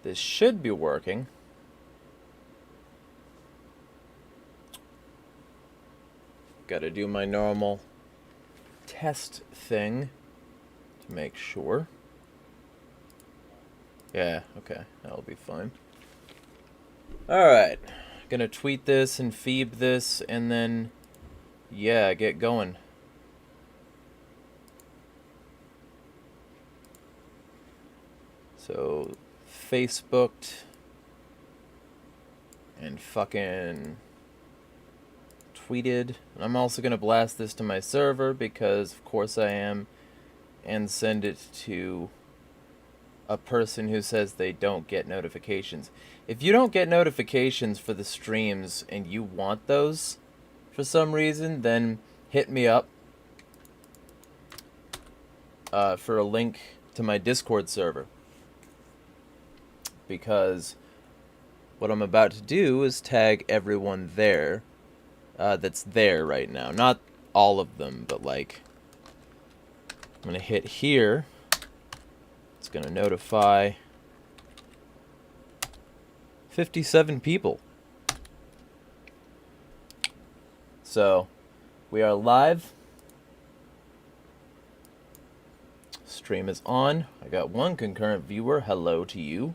This should be working. Gotta do my normal test thing to make sure. Yeah, okay, that'll be fine. Alright, gonna tweet this and feed this and then, yeah, get going. So, Facebooked and fucking tweeted. I'm also gonna blast this to my server because, of course, I am, and send it to a person who says they don't get notifications. If you don't get notifications for the streams and you want those for some reason, then hit me up for a link to my Discord server. Because what I'm about to do is tag everyone there that's there right now. Not all of them, but like, I'm going to hit here. It's going to notify 57 people. So, we are live. Stream is on. I got one concurrent viewer. Hello to you.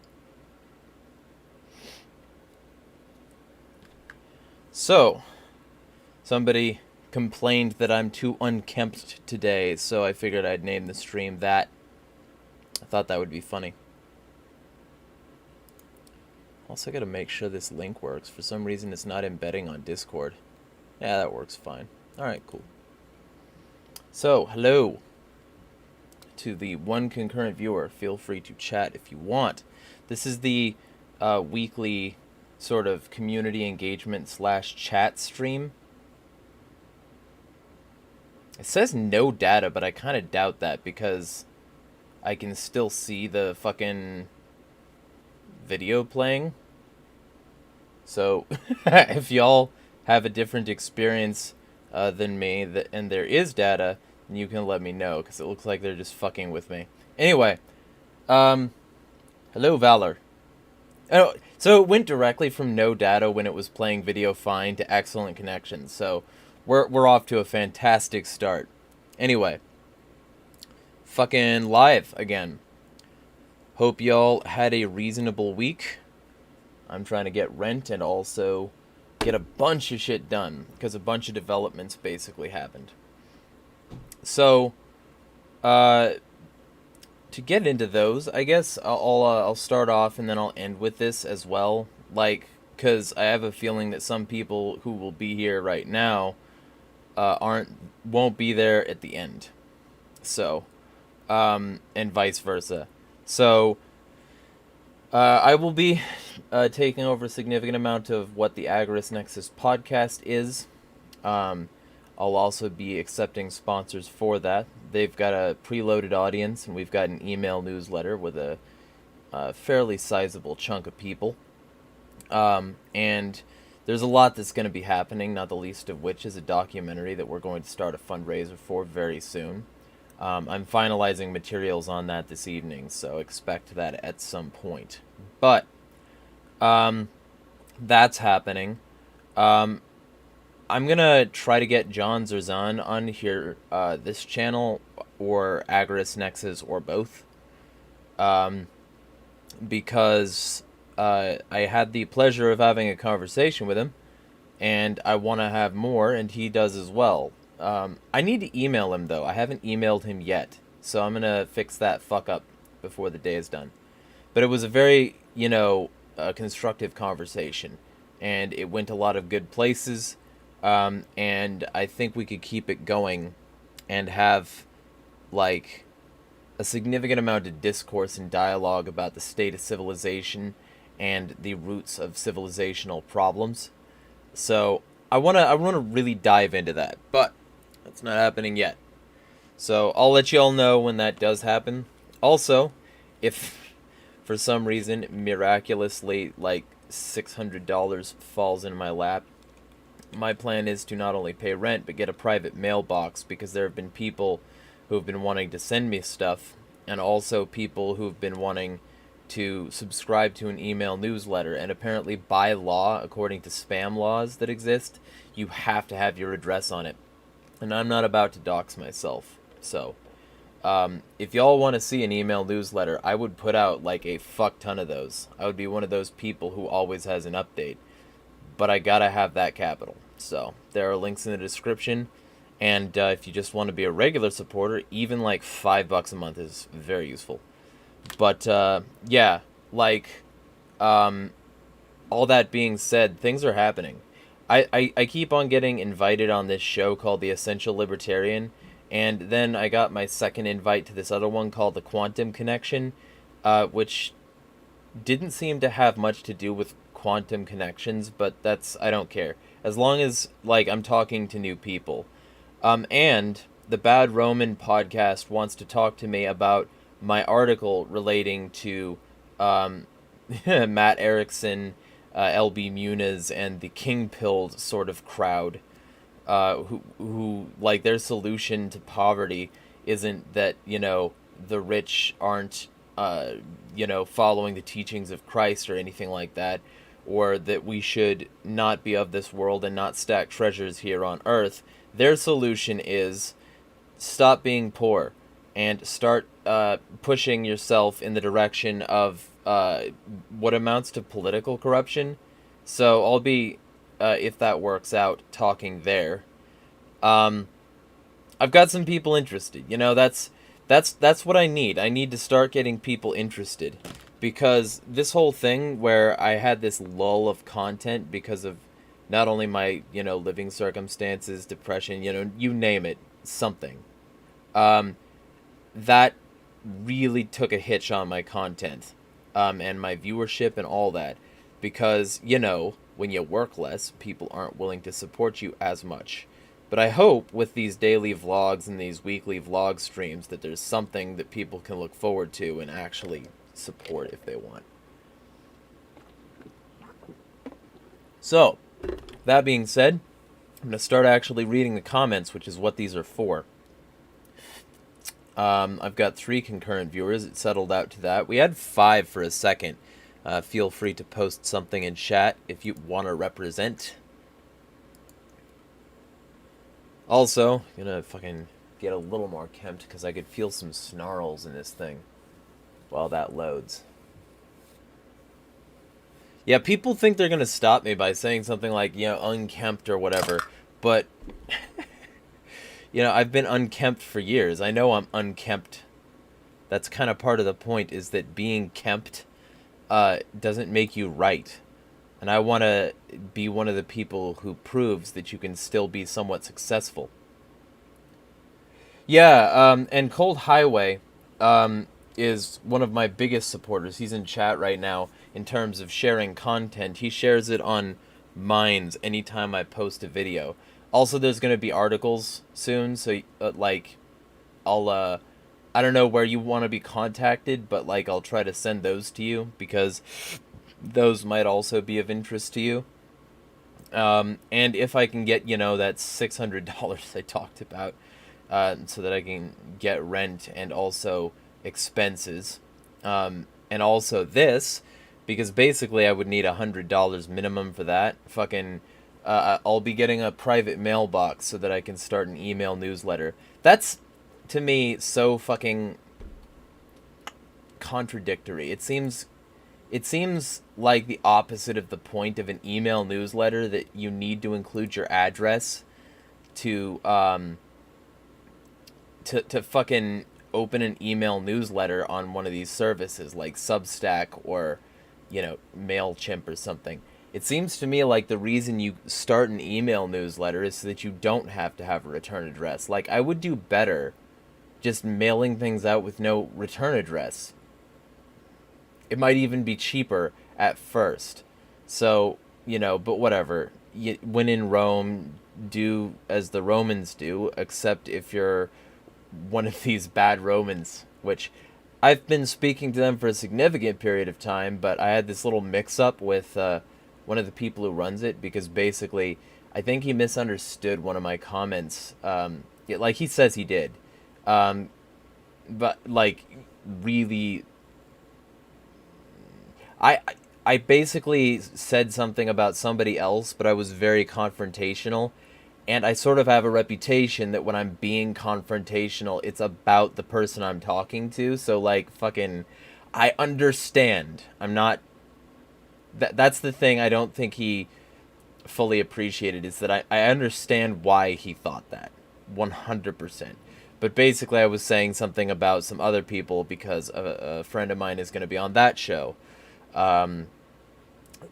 So, somebody complained that I'm too unkempt today, so I figured I'd name the stream that. I thought that would be funny. Also gotta make sure this link works. For some reason it's not embedding on Discord. Yeah, that works fine. Alright, cool. So, hello to the one concurrent viewer. Feel free to chat if you want. This is the weekly sort of community engagement / chat stream. It says no data, but I kind of doubt that because I can still see the fucking video playing. So, if y'all have a different experience than me, and there is data, then you can let me know, because it looks like they're just fucking with me. Anyway, hello, Valor. Oh, so it went directly from no data when it was playing video fine to excellent connections. So we're off to a fantastic start. Anyway, fucking live again. Hope y'all had a reasonable week. I'm trying to get rent and also get a bunch of shit done because a bunch of developments basically happened. So, to get into those, I guess I'll start off and then I'll end with this as well. Like, because I have a feeling that some people who will be here right now won't be there at the end. So, and vice versa. So, I will be taking over a significant amount of what the AgoristNexus podcast is. I'll also be accepting sponsors for that. They've got a preloaded audience, and we've got an email newsletter with a fairly sizable chunk of people. And there's a lot that's going to be happening, not the least of which is a documentary that we're going to start a fundraiser for very soon. I'm finalizing materials on that this evening, so expect that at some point. But that's happening. I'm going to try to get John Zerzan on here, this channel, or AgoristNexus, or both. Because I had the pleasure of having a conversation with him, and I want to have more, and he does as well. I need to email him, though. I haven't emailed him yet, so I'm going to fix that fuck up before the day is done. But it was a very, constructive conversation, and it went a lot of good places. And I think we could keep it going and have, like, a significant amount of discourse and dialogue about the state of civilization and the roots of civilizational problems. So I wanna really dive into that, but that's not happening yet. So I'll let you all know when that does happen. Also, if for some reason miraculously like $600 falls in my lap, my plan is to not only pay rent, but get a private mailbox, because there have been people who have been wanting to send me stuff, and also people who've been wanting to subscribe to an email newsletter, and apparently by law, according to spam laws that exist, you have to have your address on it. And I'm not about to dox myself, so if y'all want to see an email newsletter, I would put out like a fuck ton of those. I would be one of those people who always has an update, but I gotta have that capital. So there are links in the description, and if you just want to be a regular supporter, even like $5 a month is very useful. But yeah, like all that being said, things are happening. I keep on getting invited on this show called The Essential Libertarian, and then I got my second invite to this other one called The Quantum Connection, which didn't seem to have much to do with quantum connections, but I don't care. As long as, like, I'm talking to new people. And the Bad Roman podcast wants to talk to me about my article relating to Matt Erickson, LB Muniz, and the king-pilled sort of crowd, who like their solution to poverty isn't that, the rich aren't, following the teachings of Christ or anything like that, or that we should not be of this world and not stack treasures here on earth. Their solution is stop being poor and start pushing yourself in the direction of what amounts to political corruption. So I'll be, if that works out, talking there. I've got some people interested. That's what I need. I need to start getting people interested, because this whole thing where I had this lull of content because of not only my, living circumstances, depression, you name it, something. That really took a hitch on my content, and my viewership and all that, because, when you work less, people aren't willing to support you as much. But I hope with these daily vlogs and these weekly vlog streams that there's something that people can look forward to and actually support if they want. So, that being said, I'm going to start actually reading the comments, which is what these are for. I've got 3 concurrent viewers. It settled out to that. We had 5 for a second. Feel free to post something in chat if you want to represent. Also, I'm gonna fucking get a little more kempt because I could feel some snarls in this thing while that loads. Yeah, people think they're gonna stop me by saying something like, unkempt or whatever, but I've been unkempt for years. I know I'm unkempt. That's kind of part of the point, is that being kempt doesn't make you right. And I want to be one of the people who proves that you can still be somewhat successful. Yeah, and Cold Highway is one of my biggest supporters. He's in chat right now in terms of sharing content. He shares it on Minds anytime I post a video. Also, there's going to be articles soon, so, I'll, I don't know where you want to be contacted, but, I'll try to send those to you, because those might also be of interest to you. And if I can get, that $600 I talked about, so that I can get rent and also expenses, and also this, because basically I would need $100 minimum for that. Fucking, I'll be getting a private mailbox so that I can start an email newsletter. That's, to me, so fucking contradictory. It seems like the opposite of the point of an email newsletter, that you need to include your address to fucking open an email newsletter on one of these services like Substack or, MailChimp or something. It seems to me like the reason you start an email newsletter is so that you don't have to have a return address. Like, I would do better just mailing things out with no return address. It might even be cheaper at first. So, but whatever. When in Rome, do as the Romans do, except if you're one of these bad Romans, which I've been speaking to them for a significant period of time, but I had this little mix-up with one of the people who runs it, because basically I think he misunderstood one of my comments. Like he says he did. But, really I basically said something about somebody else, but I was very confrontational. And I sort of have a reputation that when I'm being confrontational, it's about the person I'm talking to. So, like, fucking, I understand. I'm not. That's the thing I don't think he fully appreciated, is that I understand why he thought that. 100%. But basically, I was saying something about some other people because a friend of mine is going to be on that show. Um,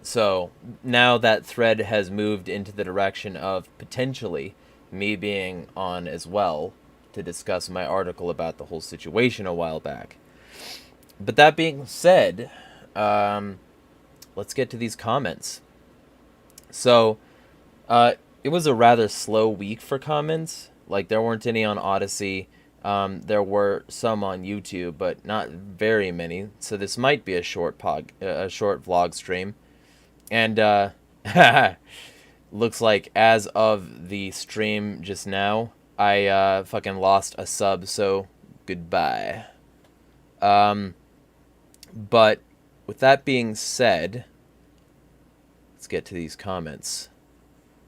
So now that thread has moved into the direction of potentially me being on as well to discuss my article about the whole situation a while back. But that being said, let's get to these comments. So, it was a rather slow week for comments. Like, there weren't any on Odyssey. There were some on YouTube, but not very many. So this might be a short vlog stream. And looks like as of the stream just now, I fucking lost a sub, so goodbye. But with that being said, let's get to these comments.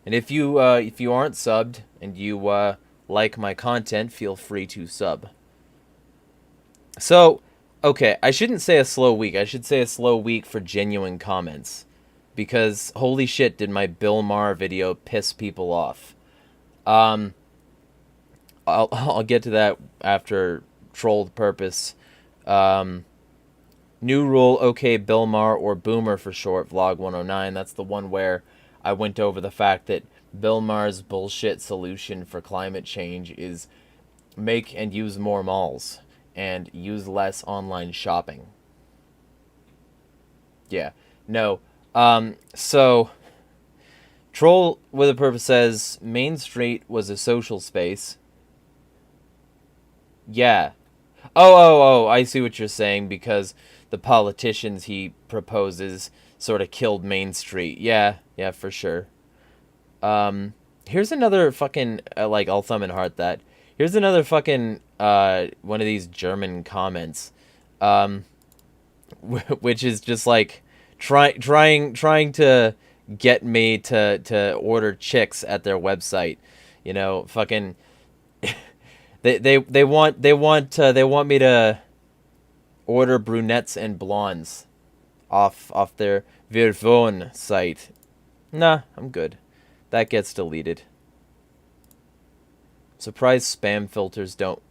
And if you aren't subbed and you like my content, feel free to sub. So, okay, I shouldn't say a slow week. I should say a slow week for genuine comments. Because holy shit, did my Bill Maher video piss people off. I'll get to that after trolled purpose. New rule, okay, Bill Maher, or Boomer for short, vlog 109. That's the one where I went over the fact that Bill Maher's bullshit solution for climate change is make and use more malls and use less online shopping. Yeah, no. So, Troll with a Purpose says, Main Street was a social space. Yeah. Oh, I see what you're saying, because the politicians he proposes sort of killed Main Street. Yeah, for sure. Here's another fucking, like, I'll thumb and heart that. Here's another fucking, one of these German comments, which is just like, trying to get me to order chicks at their website, you know, fucking they want me to order brunettes and blondes off their Virvon site. Nah, I'm good. That gets deleted. Surprised spam filters don't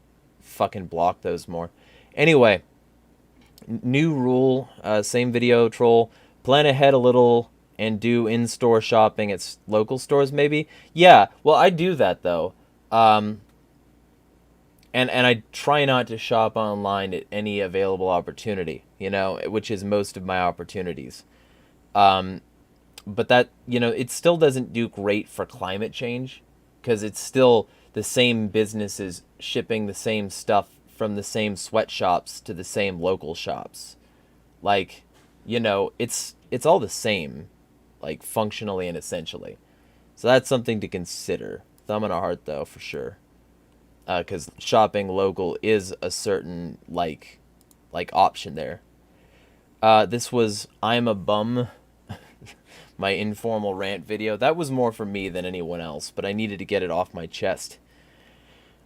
fucking block those more. Anyway, new rule, same video, Troll. Plan ahead a little and do in-store shopping at local stores, maybe? Yeah, well, I do that, though. And I try not to shop online at any available opportunity, you know, which is most of my opportunities. But that, you know, it still doesn't do great for climate change, because it's still the same businesses shipping the same stuff from the same sweatshops to the same local shops. Like, you know, it's all the same, like, functionally and essentially. So that's something to consider. Thumb and a heart, though, for sure. Because shopping local is a certain, like option there. This was I'm a Bum, my informal rant video. That was more for me than anyone else, but I needed to get it off my chest.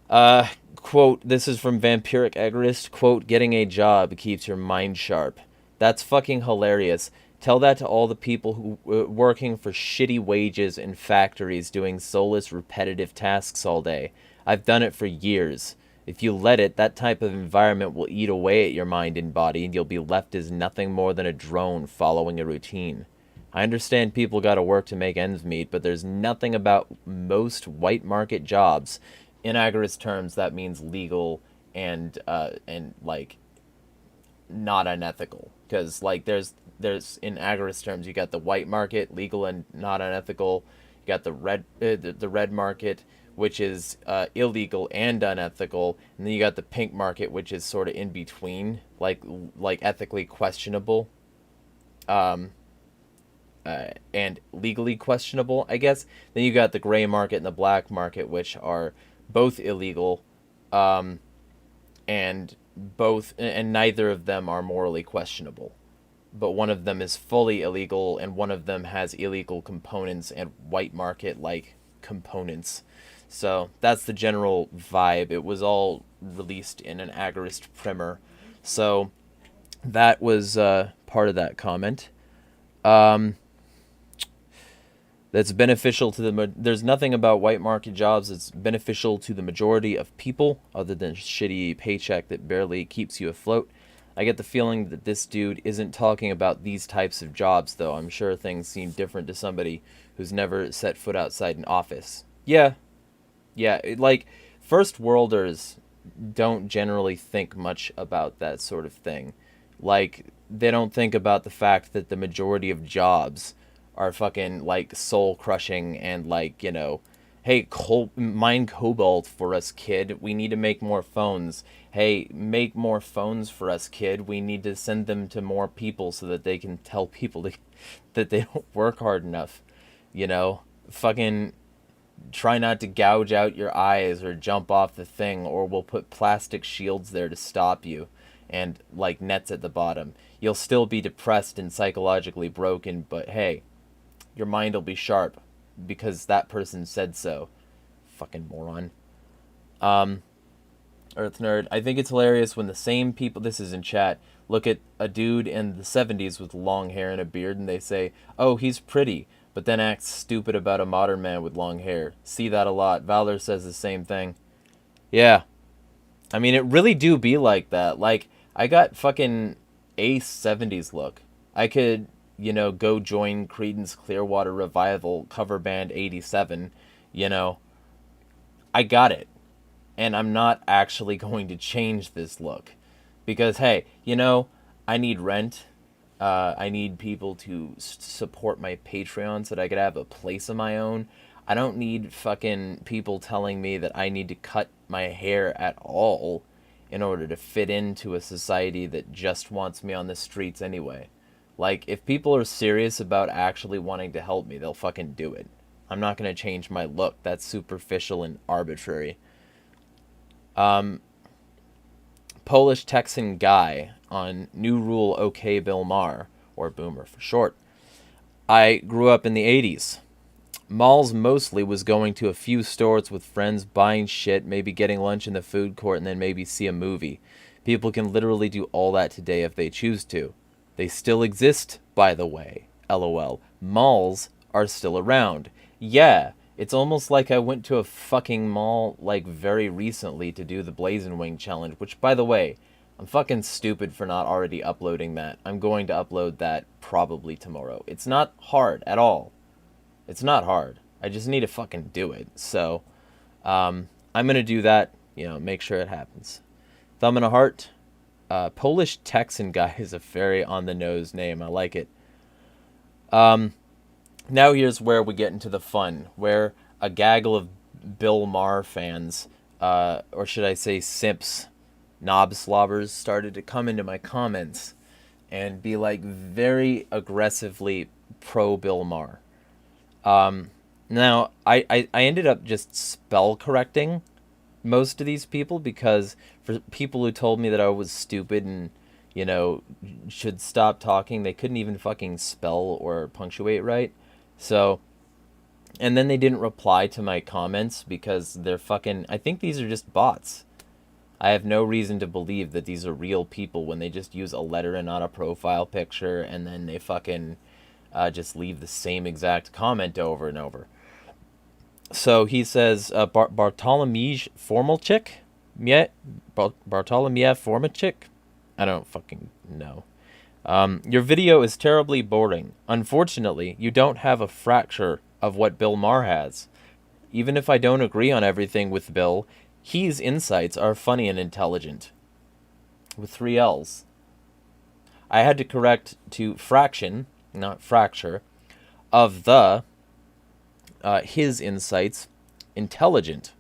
Quote, this is from Vampiric Agorist, quote, getting a job keeps your mind sharp. That's fucking hilarious. Tell that to all the people who working for shitty wages in factories doing soulless repetitive tasks all day. I've done it for years. If you let it, that type of environment will eat away at your mind and body, and you'll be left as nothing more than a drone following a routine. I understand people gotta work to make ends meet, but there's nothing about most white market jobs, in Agorist terms, that means legal and like, not unethical. Because, like, there's in Agorist terms, you got the white market, legal and not unethical. You got the red market, which is illegal and unethical, and then you got the pink market, which is sort of in between, like ethically questionable, and legally questionable, I guess. Then you got the gray market and the black market, which are both illegal, and neither of them are morally questionable. but one of them is fully illegal, and one of them has illegal components and white market like components. So that's the general vibe. It was all released in an Agorist primer. So that was part of that comment. That's beneficial to there's nothing about white market jobs that's beneficial to the majority of people other than shitty paycheck that barely keeps you afloat. I get the feeling that this dude isn't talking about these types of jobs, though. I'm sure things seem different to somebody who's never set foot outside an office. Yeah, like, first worlders don't generally think much about that sort of thing. Like, they don't think about the fact that the majority of jobs are fucking, like, soul crushing and, like, you know, hey, mine cobalt for us, kid. We need to make more phones. Hey, make more phones for us, kid. We need to send them to more people so that they can tell people that they don't work hard enough. You know? Fucking try not to gouge out your eyes or jump off the thing, or we'll put plastic shields there to stop you and, like, nets at the bottom. You'll still be depressed and psychologically broken, but hey, your mind will be sharp because that person said so. Fucking moron. Earth Nerd, I think it's hilarious when the same people, this is in chat, look at a dude in the 70s with long hair and a beard and they say, oh, he's pretty, but then acts stupid about a modern man with long hair. See that a lot. Valor says the same thing. Yeah. I mean, it really do be like that. Like, I got fucking a 70s look. I could, you know, go join Creedence Clearwater Revival cover band 87, you know. I got it. And I'm not actually going to change this look. Because, hey, you know, I need rent. I need people to support my Patreon so that I could have a place of my own. I don't need fucking people telling me that I need to cut my hair at all in order to fit into a society that just wants me on the streets anyway. Like, if people are serious about actually wanting to help me, they'll fucking do it. I'm not going to change my look. That's superficial and arbitrary. Polish Texan guy on New Rule OK Bill Maher, or Boomer for short. I grew up in the 80s. Malls mostly was going to a few stores with friends, buying shit, maybe getting lunch in the food court, and then maybe see a movie. People can literally do all that today if they choose to. They still exist, by the way. LOL. Malls are still around. Yeah, it's almost like I went to a fucking mall, like, very recently to do the Blazing Wing challenge, which, by the way, I'm fucking stupid for not already uploading that. I'm going to upload that probably tomorrow. It's not hard at all. It's not hard. I just need to fucking do it. So, I'm going to do that, you know, make sure it happens. Thumb and a heart. Polish Texan guy is a very on-the-nose name. I like it. Now here's where we get into the fun, where a gaggle of Bill Maher fans, or should I say simps, knob slobbers, started to come into my comments and be, like, very aggressively pro-Bill Maher. Now, I ended up just spell correcting most of these people, because for people who told me that I was stupid and, you know, should stop talking, they couldn't even fucking spell or punctuate right. So, and then they didn't reply to my comments because they're fucking, I think these are just bots. I have no reason to believe that these are real people when they just use a letter and not a profile picture, and then they fucking just leave the same exact comment over and over. So he says, Bartolomew Formalchik? Bartolomew Formalchik? I don't fucking know. Your video is terribly boring. Unfortunately, you don't have a fracture of what Bill Maher has. Even if I don't agree on everything with Bill, his insights are funny and intelligent. With 3 L's. I had to correct to fraction, not fracture, of the, his insights, intelligent.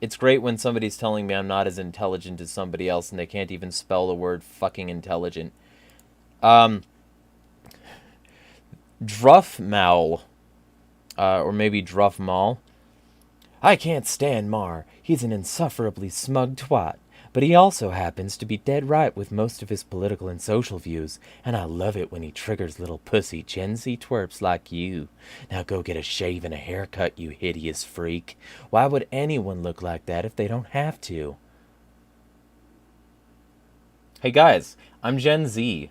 It's great when somebody's telling me I'm not as intelligent as somebody else and they can't even spell the word fucking intelligent. Druffmal, or maybe Druffmal. I can't stand Maher. He's an insufferably smug twat. But he also happens to be dead right with most of his political and social views, and I love it when he triggers little pussy Gen Z twerps like you. Now go get a shave and a haircut, you hideous freak. Why would anyone look like that if they don't have to? Hey guys, I'm Gen Z.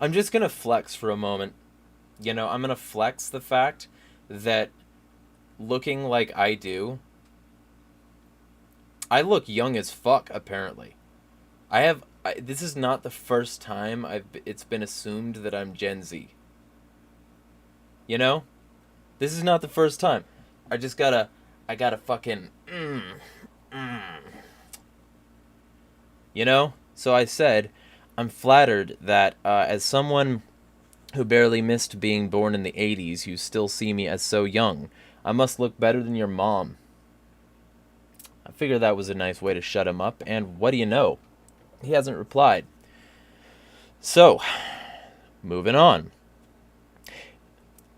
I'm just gonna flex for a moment. You know, I'm gonna flex the fact that looking like I do, I look young as fuck, apparently. This is not the first time it's been assumed that I'm Gen Z. You know? This is not the first time. I gotta fucking, You know? So I said, I'm flattered that, as someone who barely missed being born in the 80s, you still see me as so young. I must look better than your mom. I figured that was a nice way to shut him up, and what do you know? He hasn't replied. So, moving on.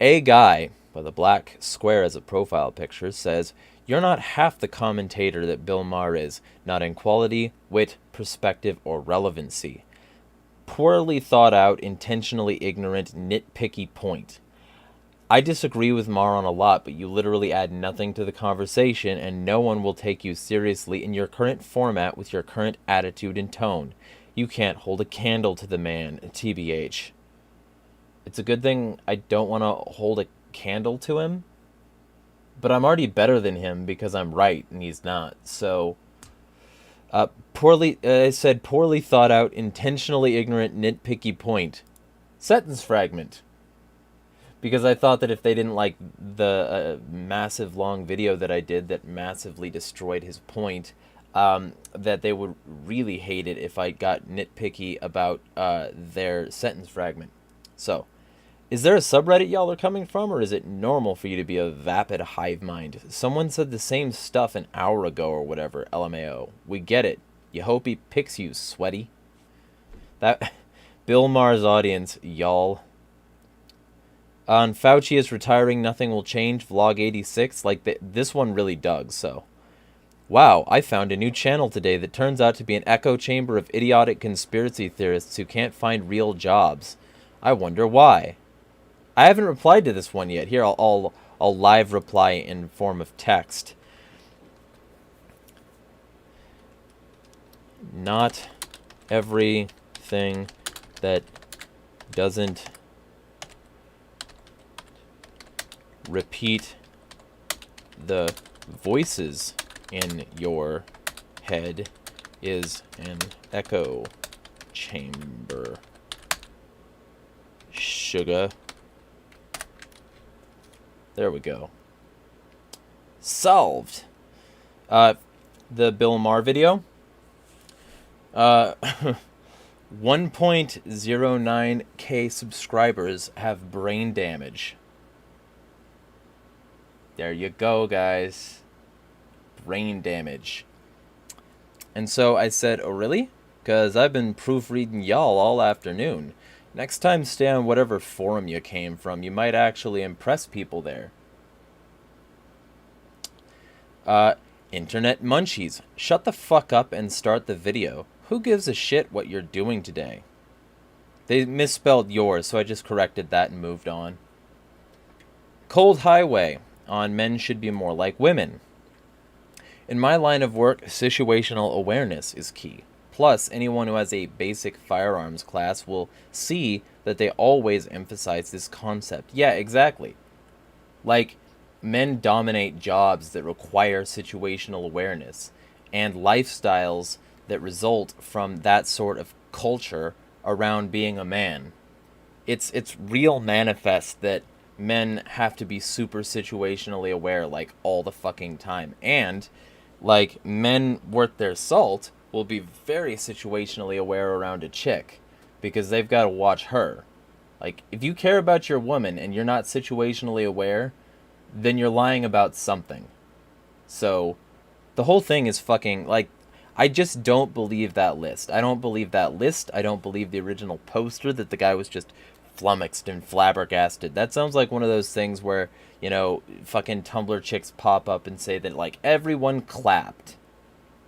A guy with a black square as a profile picture says, "You're not half the commentator that Bill Maher is, not in quality, wit, perspective, or relevancy. Poorly thought out, intentionally ignorant, nitpicky point. I disagree with Maher on a lot, but you literally add nothing to the conversation, and no one will take you seriously in your current format with your current attitude and tone. You can't hold a candle to the man, TBH." It's a good thing I don't want to hold a candle to him, but I'm already better than him because I'm right and he's not. So, poorly thought out, intentionally ignorant, nitpicky point. Sentence fragment. Because I thought that if they didn't like the massive long video that I did that massively destroyed his point, that they would really hate it if I got nitpicky about their sentence fragment. So, is there a subreddit y'all are coming from, or is it normal for you to be a vapid hive mind? Someone said the same stuff an hour ago or whatever, LMAO. We get it. You hope he picks you, sweaty. That Bill Maher's audience, y'all. On Fauci is retiring, nothing will change, vlog 86. Like, this one really dug, so. Wow, I found a new channel today that turns out to be an echo chamber of idiotic conspiracy theorists who can't find real jobs. I wonder why. I haven't replied to this one yet. Here, I'll live reply in form of text. Not everything that doesn't repeat the voices in your head is an echo chamber. Sugar. There we go. Solved. The Bill Maher video. 1.09k subscribers have brain damage. There you go, guys. Brain damage. And so I said, oh, really? Because I've been proofreading y'all all afternoon. Next time, stay on whatever forum you came from. You might actually impress people there. Internet munchies. Shut the fuck up and start the video. Who gives a shit what you're doing today? They misspelled yours, so I just corrected that and moved on. Cold Highway. On men should be more like women. In my line of work, situational awareness is key. Plus, anyone who has a basic firearms class will see that they always emphasize this concept. Yeah, exactly. Like, men dominate jobs that require situational awareness, and lifestyles that result from that sort of culture around being a man. It's real manifest that men have to be super situationally aware, like, all the fucking time. And, like, men worth their salt will be very situationally aware around a chick, because they've got to watch her. Like, if you care about your woman and you're not situationally aware, then you're lying about something. So, the whole thing is fucking, like, I just don't believe that list. I don't believe that list. I don't believe the original poster that the guy was just flummoxed and flabbergasted. That sounds like one of those things where, you know, fucking Tumblr chicks pop up and say that, like, everyone clapped.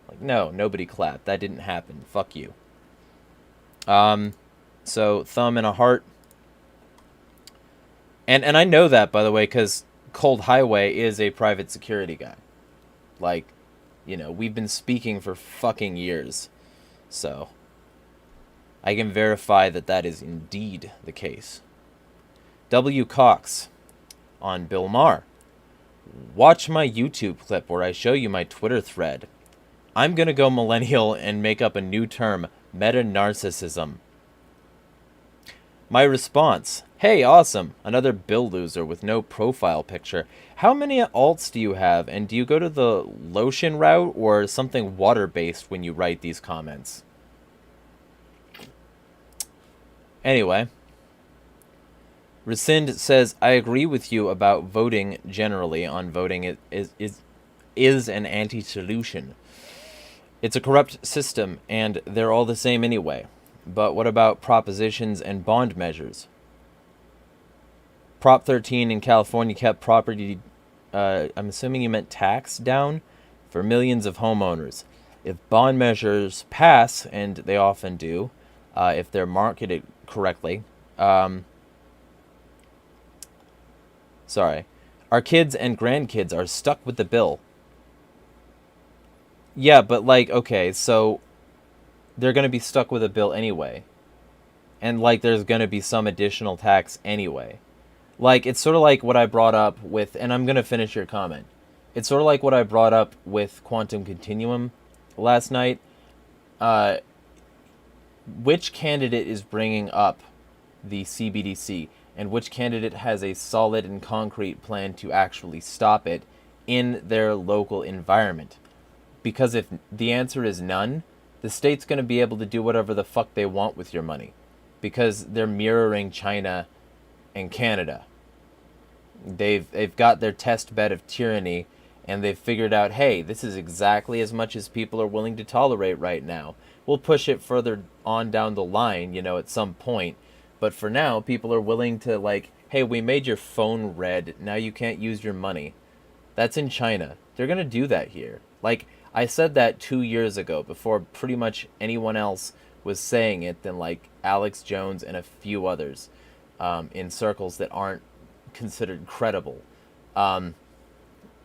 Like, no, nobody clapped. That didn't happen. Fuck you. So, thumb and a heart. And I know that, by the way, because Cold Highway is a private security guy. Like, you know, we've been speaking for fucking years. So, I can verify that that is indeed the case. W. Cox on Bill Maher. Watch my YouTube clip where I show you my Twitter thread. I'm gonna go millennial and make up a new term, meta-narcissism. My response, hey, awesome, another Bill loser with no profile picture. How many alts do you have, and do you go to the lotion route or something water-based when you write these comments? Anyway, Rescind says, I agree with you about voting generally on voting is an anti-solution. It's a corrupt system, and they're all the same anyway. But what about propositions and bond measures? Prop 13 in California kept property, I'm assuming you meant tax, down for millions of homeowners. If bond measures pass, and they often do, if they're marketed correctly, sorry, our kids and grandkids are stuck with the bill. Yeah, but like, okay, so they're going to be stuck with a bill anyway. And like, there's going to be some additional tax anyway. Like, it's sort of like what I brought up with, and I'm going to finish your comment. It's sort of like what I brought up with Quantum Continuum last night. Which candidate is bringing up the CBDC, and which candidate has a solid and concrete plan to actually stop it in their local environment? Because if the answer is none, the state's going to be able to do whatever the fuck they want with your money. Because they're mirroring China and Canada. They've got their test bed of tyranny, and they've figured out, hey, this is exactly as much as people are willing to tolerate right now. We'll push it further on down the line, you know, at some point. But for now, people are willing to, like, hey, we made your phone red, now you can't use your money. That's in China. They're going to do that here. Like, I said that 2 years ago, before pretty much anyone else was saying it than, like, Alex Jones and a few others in circles that aren't considered credible. And,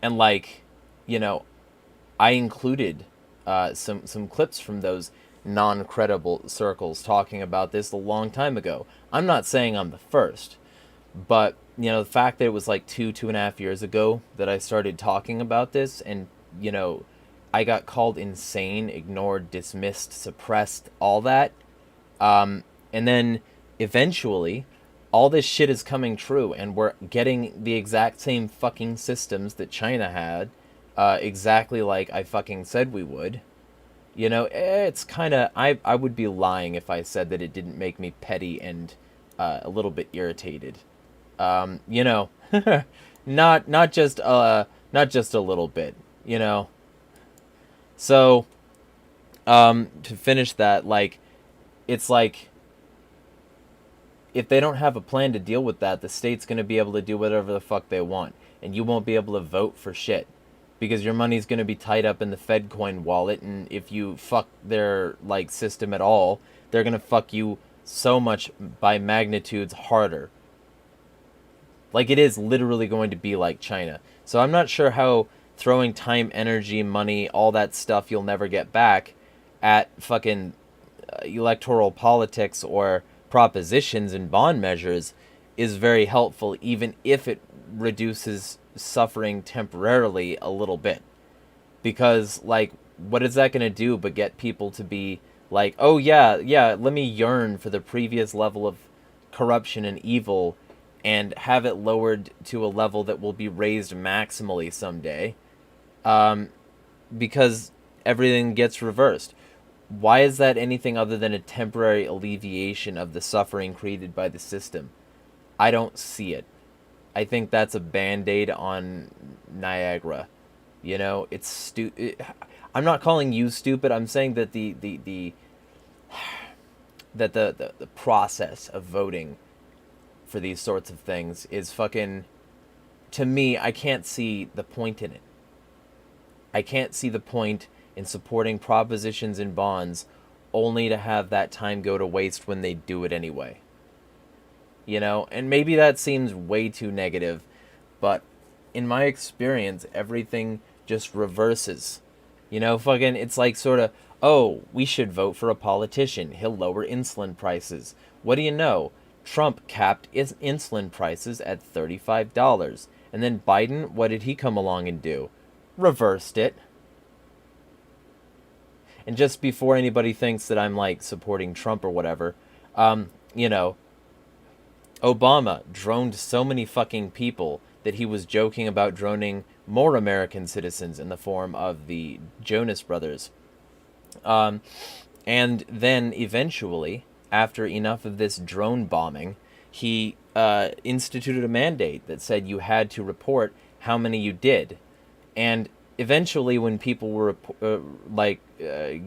like, you know, I included some clips from those non-credible circles talking about this a long time ago. I'm not saying I'm the first, but, you know, the fact that it was like 2.5 years ago that I started talking about this, and, you know, I got called insane, ignored, dismissed, suppressed, all that. And then eventually all this shit is coming true, and we're getting the exact same fucking systems that China had, exactly like I fucking said we would. You know, it's kind of, I would be lying if I said that it didn't make me petty and a little bit irritated. You know, not just a little bit, you know. So, to finish that, like, it's like, if they don't have a plan to deal with that, the state's going to be able to do whatever the fuck they want, and you won't be able to vote for shit, because your money's going to be tied up in the FedCoin wallet, and if you fuck their, like, system at all, they're going to fuck you so much by magnitudes harder. Like, it is literally going to be like China. So I'm not sure how throwing time, energy, money, all that stuff you'll never get back at fucking electoral politics or propositions and bond measures is very helpful, even if it reduces suffering temporarily a little bit. Because, like, what is that going to do but get people to be like, oh yeah, let me yearn for the previous level of corruption and evil and have it lowered to a level that will be raised maximally someday, because everything gets reversed. Why is that anything other than a temporary alleviation of the suffering created by the system? I don't see it. I think that's a Band-Aid on Niagara. You know, it's stupid. I'm not calling you stupid. I'm saying that the process of voting for these sorts of things is fucking, to me, I can't see the point in it. I can't see the point in supporting propositions and bonds only to have that time go to waste when they do it anyway. You know, and maybe that seems way too negative, but in my experience, everything just reverses. You know, fucking, it's like sort of, oh, we should vote for a politician. He'll lower insulin prices. What do you know? Trump capped insulin prices at $35. And then Biden, what did he come along and do? Reversed it. And just before anybody thinks that I'm like supporting Trump or whatever, you know, Obama droned so many fucking people that he was joking about droning more American citizens in the form of the Jonas Brothers. And then eventually, after enough of this drone bombing, he instituted a mandate that said you had to report how many you did. And eventually, when people were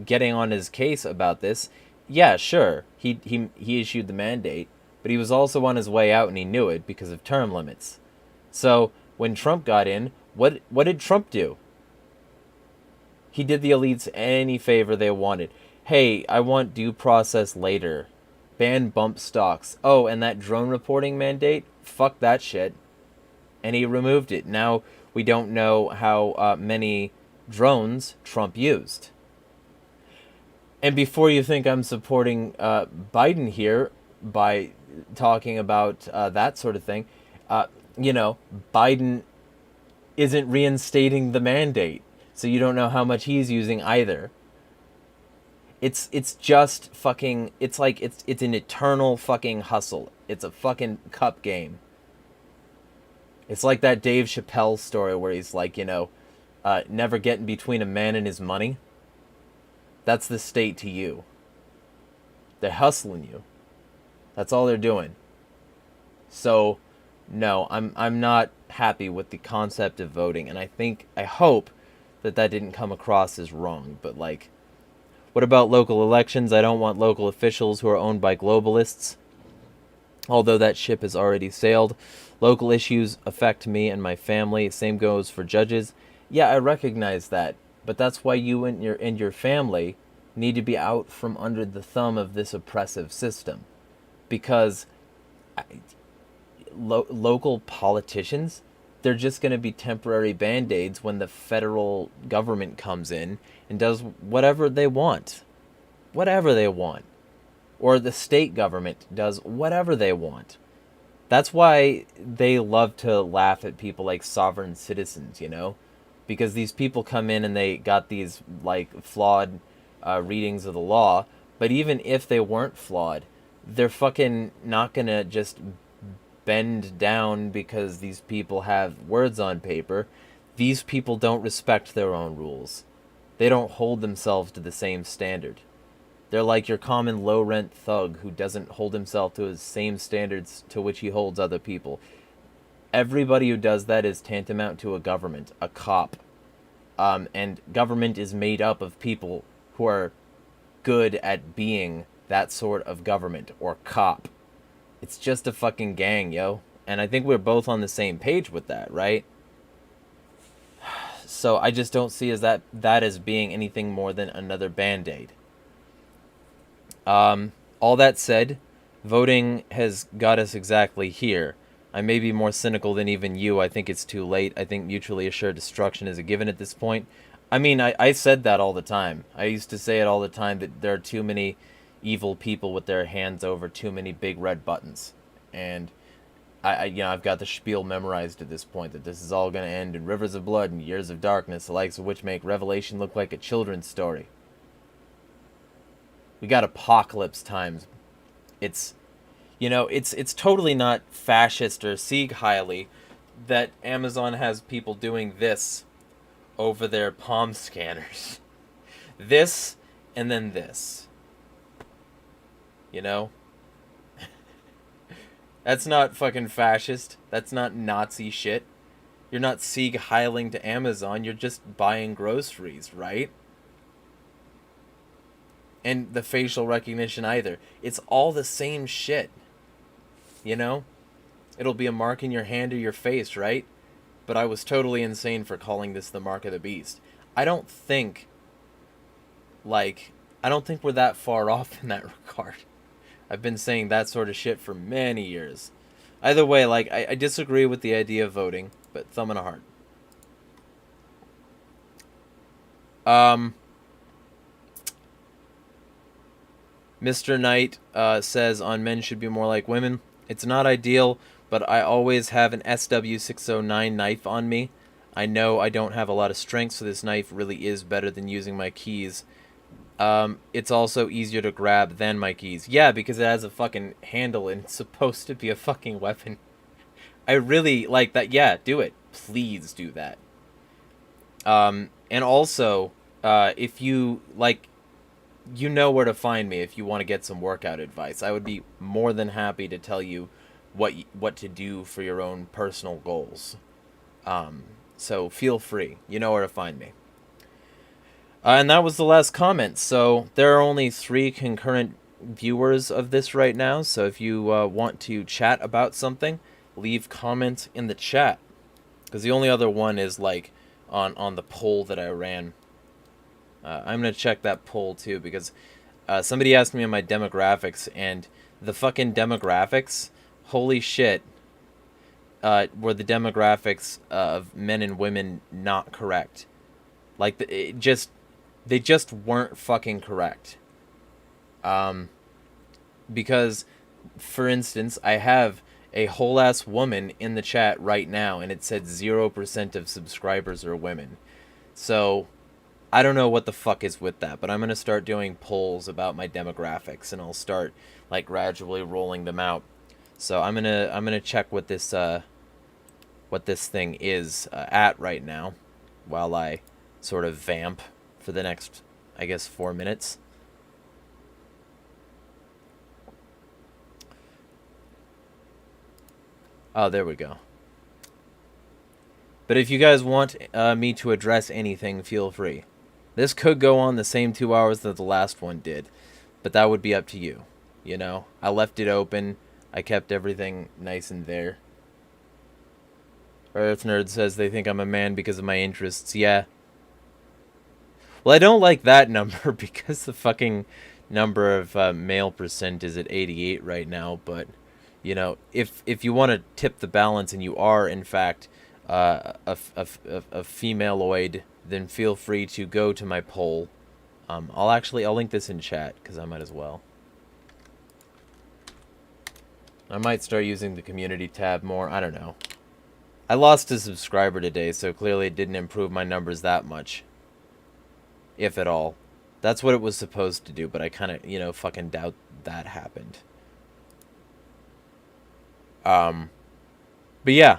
getting on his case about this, yeah, sure, he issued the mandate, but he was also on his way out and he knew it because of term limits. So when Trump got in, what did Trump do? He did the elites any favor they wanted. Hey, I want due process later. Ban bump stocks. Oh, and that drone reporting mandate? Fuck that shit. And he removed it. Now we don't know how many drones Trump used. And before you think I'm supporting Biden here by talking about that sort of thing, you know, Biden isn't reinstating the mandate, so you don't know how much he's using either. It's just fucking, it's like it's an eternal fucking hustle. It's a fucking cup game. It's like that Dave Chappelle story where he's like, you know, never getting between a man and his money. That's the state to you. They're hustling you. That's all they're doing. So, no, I'm not happy with the concept of voting, and I hope that didn't come across as wrong. But like, what about local elections? I don't want local officials who are owned by globalists. Although that ship has already sailed. Local issues affect me and my family. Same goes for judges. Yeah, I recognize that. But that's why you and your family need to be out from under the thumb of this oppressive system. Because local politicians, they're just going to be temporary band-aids when the federal government comes in and does whatever they want. Whatever they want. Or the state government does whatever they want. That's why they love to laugh at people like sovereign citizens, you know? Because these people come in and they got these, like, flawed readings of the law. But even if they weren't flawed, they're fucking not gonna just bend down because these people have words on paper. These people don't respect their own rules. They don't hold themselves to the same standard. They're like your common low-rent thug who doesn't hold himself to his same standards to which he holds other people. Everybody who does that is tantamount to a government, a cop. And government is made up of people who are good at being that sort of government, or cop. It's just a fucking gang, yo. And I think we're both on the same page with that, right? So I just don't see that as being anything more than another band-aid. All that said, voting has got us exactly here. I may be more cynical than even you. I think it's too late. I think mutually assured destruction is a given at this point. I mean, I said that all the time. I used to say it all the time, that there are too many evil people with their hands over too many big red buttons. And I've got the spiel memorized at this point, that this is all going to end in rivers of blood and years of darkness, the likes of which make Revelation look like a children's story. We got apocalypse times. It's totally not fascist or Sieg Heily that Amazon has people doing this over their palm scanners. This, and then this. You know? That's not fucking fascist. That's not Nazi shit. You're not Sieg Heiling to Amazon. You're just buying groceries, right? And the facial recognition either. It's all the same shit. You know? It'll be a mark in your hand or your face, right? But I was totally insane for calling this the mark of the beast. I don't think, I don't think we're that far off in that regard. I've been saying that sort of shit for many years. Either way, I disagree with the idea of voting, but thumb and a heart. Mr. Knight says on men should be more like women. It's not ideal, but I always have an SW609 knife on me. I know I don't have a lot of strength, so this knife really is better than using my keys. It's also easier to grab than my keys. Yeah, because it has a fucking handle and it's supposed to be a fucking weapon. I really like that. Yeah, do it. Please do that. And also, if you, you know where to find me if you want to get some workout advice. I would be more than happy to tell you what to do for your own personal goals. So feel free. You know where to find me. And that was the last comment. So there are only 3 concurrent viewers of this right now. So if you want to chat about something, leave comments in the chat. Because the only other one is on the poll that I ran. I'm going to check that poll too, because somebody asked me on my demographics, and the fucking demographics, holy shit, were the demographics of men and women not correct. They just weren't fucking correct. Because, for instance, I have a whole ass woman in the chat right now, and it said 0% of subscribers are women. So I don't know what the fuck is with that, but I'm gonna start doing polls about my demographics, and I'll start gradually rolling them out. So I'm gonna check what this thing is at right now, while I sort of vamp for the next, I guess, 4 minutes. Oh, there we go. But if you guys want me to address anything, feel free. This could go on the same 2 hours that the last one did, but that would be up to you. You know, I left it open. I kept everything nice and there. Earth Nerd says they think I'm a man because of my interests. Yeah. Well, I don't like that number because the fucking number of male percent is at 88 right now. But, you know, if you want to tip the balance and you are, in fact, a femaleoid, then feel free to go to my poll. I'll link this in chat, because I might as well. I might start using the community tab more. I don't know. I lost a subscriber today, so clearly it didn't improve my numbers that much. If at all. That's what it was supposed to do, but I kind of, you know, fucking doubt that happened. But yeah.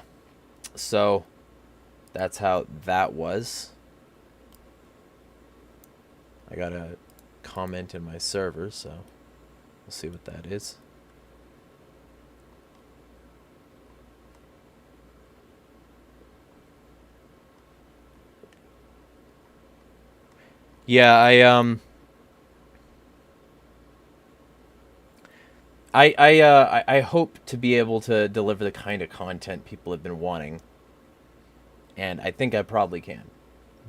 So, that's how that was. I got a comment in my server, so we'll see what that is. Yeah, I hope to be able to deliver the kind of content people have been wanting. And I think I probably can.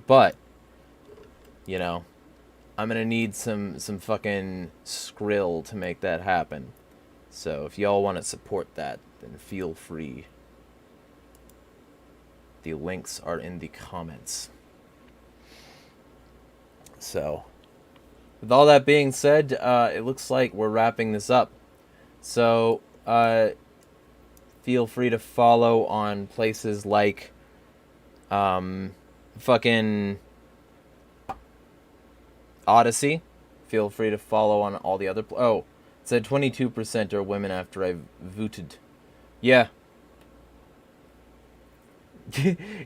But, you know, I'm gonna need some fucking skrill to make that happen. So if y'all want to support that, then feel free. The links are in the comments. So, with all that being said, it looks like we're wrapping this up. So, feel free to follow on places like, fucking Odyssey. Feel free to follow on all the other... Oh, it said 22% are women after I voted. Yeah.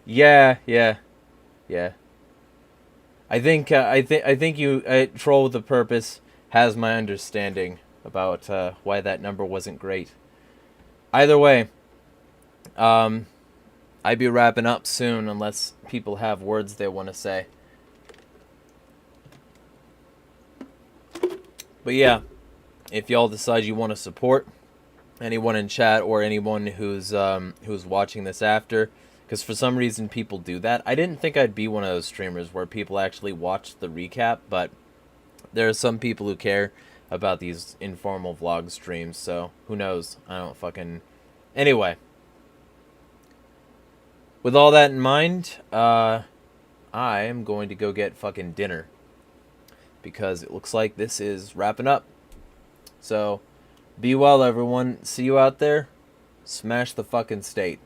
Yeah. I think you Troll with a Purpose has my understanding about why that number wasn't great. Either way, I'd be wrapping up soon unless people have words they want to say. But yeah, if y'all decide you want to support, anyone in chat or anyone who's watching this after, because for some reason people do that. I didn't think I'd be one of those streamers where people actually watch the recap, but there are some people who care about these informal vlog streams, so who knows? I don't fucking... Anyway. With all that in mind, I am going to go get fucking dinner. Because it looks like this is wrapping up. So, be well everyone. See you out there. Smash the fucking state.